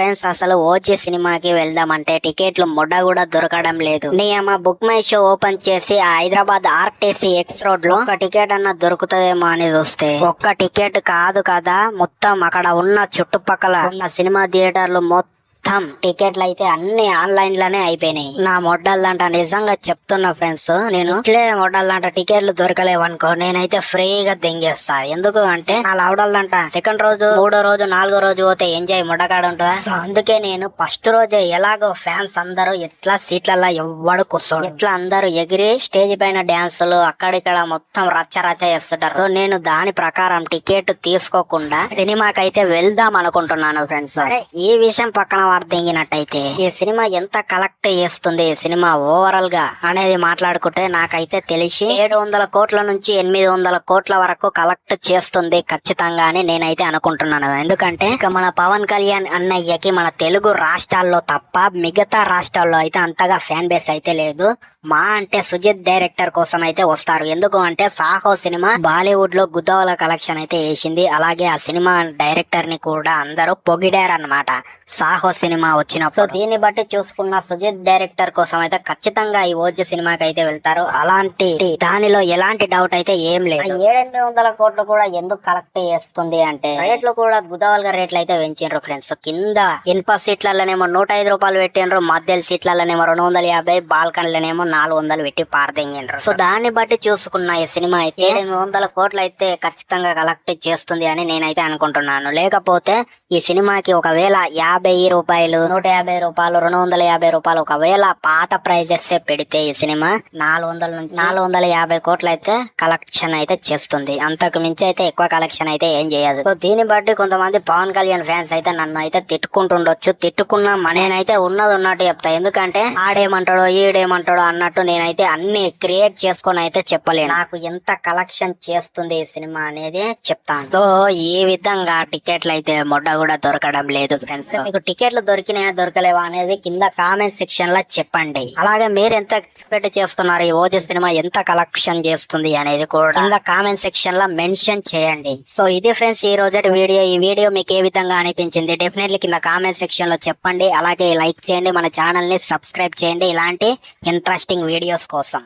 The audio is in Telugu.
ఫ్రెండ్స్ అసలు ఓజీ సినిమాకి వెళ్దామంటే టికెట్లు ముడ్డ కూడా దొరకడం లేదు. నేను బుక్ మై షో ఓపెన్ చేసి హైదరాబాద్ ఆర్టీసీ ఎక్స్ రోడ్ లో ఒక టికెట్ అన్న దొరుకుతుందేమో అని చూస్తే ఒక్క టికెట్ కాదు కదా, మొత్తం అక్కడ ఉన్న చుట్టుపక్కల ఉన్న సినిమా థియేటర్లు మొత్తం టికెట్లు అయితే అన్ని ఆన్లైన్ లోనే అయిపోయినాయి. నా మొడ్డల్లంట నిజంగా చెప్తున్నా ఫ్రెండ్స్, నేను ఇట్లే మొడ్డల్లంట టికెట్లు దొరకలేవనుకో నేనైతే ఫ్రీగా దెంగేస్తా. ఎందుకు అంటే నా లవడల్లంట సెకండ్ రోజు, మూడో రోజు, నాలుగో రోజు పోతే ఎంజాయ్ ముడగాడు ఉంటుందా. సో అందుకే నేను ఫస్ట్ రోజే ఎలాగో ఫ్యాన్స్ అందరూ ఎట్లా సీట్లలో ఎవ్వడు కూర్చోడు, ఎట్లా అందరూ ఎగిరి స్టేజ్ పైన డాన్సులు అక్కడిక్కడ మొత్తం రచ్చ రచ్చ చేస్తుంటారు. సో నేను దాని ప్రకారం టికెట్ తీసుకోకుండా సినిమాకైతే వెళ్దాం అనుకుంటున్నాను ఫ్రెండ్స్. ఈ విషయం పక్కన దింగినట్టయితే ఈ సినిమా ఎంత కలెక్ట్ చేస్తుంది, ఈ సినిమా ఓవరాల్ గా అనేది మాట్లాడుకుంటే నాకైతే తెలిసి 700 కోట్ల నుంచి 800 కోట్ల వరకు కలెక్ట్ చేస్తుంది ఖచ్చితంగా అని నేనైతే అనుకుంటున్నాను. ఎందుకంటే ఇక మన పవన్ కళ్యాణ్ అన్నయ్యకి మన తెలుగు రాష్ట్రాల్లో తప్ప మిగతా రాష్ట్రాల్లో అయితే అంతగా ఫ్యాన్ బేస్ అయితే లేదు. మా అంటే సుజిత్ డైరెక్టర్ కోసం అయితే వస్తారు. ఎందుకు అంటే సాహో సినిమా బాలీవుడ్ లో గుద్దవల కలెక్షన్ అయితే వేసింది. అలాగే ఆ సినిమా డైరెక్టర్ ని కూడా అందరూ పొగిడారన్నమాట సాహో సినిమా వచ్చినప్పుడు. సో దీన్ని బట్టి చూసుకున్న సుజిత్ డైరెక్టర్ కోసం అయితే ఖచ్చితంగా ఈ ఓజీ సినిమాకి అయితే వెళ్తారు. అలాంటి దానిలో ఎలాంటి డౌట్ అయితే ఏం లేదు. 700 కోట్లు కూడా ఎందుకు కలెక్ట్ చేస్తుంది అంటే రేట్లు కూడా గుదవల్గా రేట్లు అయితే పెంచారు ఫ్రెండ్స్. కింద ఇనుప సీట్లలోనేమో 105 రూపాయలు పెట్టిండ్రు, మధ్యలో సీట్లలోనేమో 250, బాల్కన్లనేమో 400 పెట్టి పారదెంగిండ్రు. సో దాన్ని బట్టి చూసుకున్న ఈ సినిమా అయితే 800 కోట్లు అయితే ఖచ్చితంగా కలెక్ట్ చేస్తుంది అని నేనైతే అనుకుంటున్నాను. లేకపోతే ఈ సినిమాకి ఒకవేళ 50 రూపాయలు, 150 రూపాయలు, 250 రూపాయలు ఒకవేళ పాత ప్రైజెస్ పెడితే ఈ సినిమా 400 నుంచి 450 కోట్లు అయితే కలెక్షన్ అయితే చేస్తుంది. అంతకు మించి అయితే ఎక్కువ కలెక్షన్ అయితే ఏం చేయదు. సో దీన్ని బట్టి కొంతమంది పవన్ కళ్యాణ్ ఫ్యాన్స్ అయితే నన్ను అయితే తిట్టుకుంటుండొచ్చు. తిట్టుకున్నా నేనైతే ఉన్నది ఉన్నట్టు చెప్తా. ఎందుకంటే ఆడేమంటాడో ఈడేమంటాడో అన్నట్టు నేనైతే అన్ని క్రియేట్ చేసుకొని అయితే చెప్పలేను. నాకు ఎంత కలెక్షన్ చేస్తుంది ఈ సినిమా అనేది చెప్తాను. సో ఈ విధంగా టికెట్లు అయితే మొడ్డ కూడా దొరకడం లేదు ఫ్రెండ్స్. మీకు టికెట్లు దొరికినాయా దొరకలేవా అనేది కింద కామెంట్ సెక్షన్ లో చెప్పండి. అలాగే మీరు ఎంత ఎక్స్పెక్ట్ చేస్తున్నారు ఈ ఓజీ సినిమా ఎంత కలెక్షన్ చేస్తుంది అనేది కూడా కింద కామెంట్ సెక్షన్ లో మెన్షన్ చేయండి. సో ఇది ఫ్రెండ్స్ ఈ రోజటి వీడియో. ఈ వీడియో మీకు ఏ విధంగా అనిపించింది డెఫినెట్లీ కింద కామెంట్ సెక్షన్ లో చెప్పండి. అలాగే లైక్ చేయండి, మన ఛానల్ ని సబ్స్క్రైబ్ చేయండి ఇలాంటి ఇంట్రెస్టింగ్ వీడియోస్ కోసం.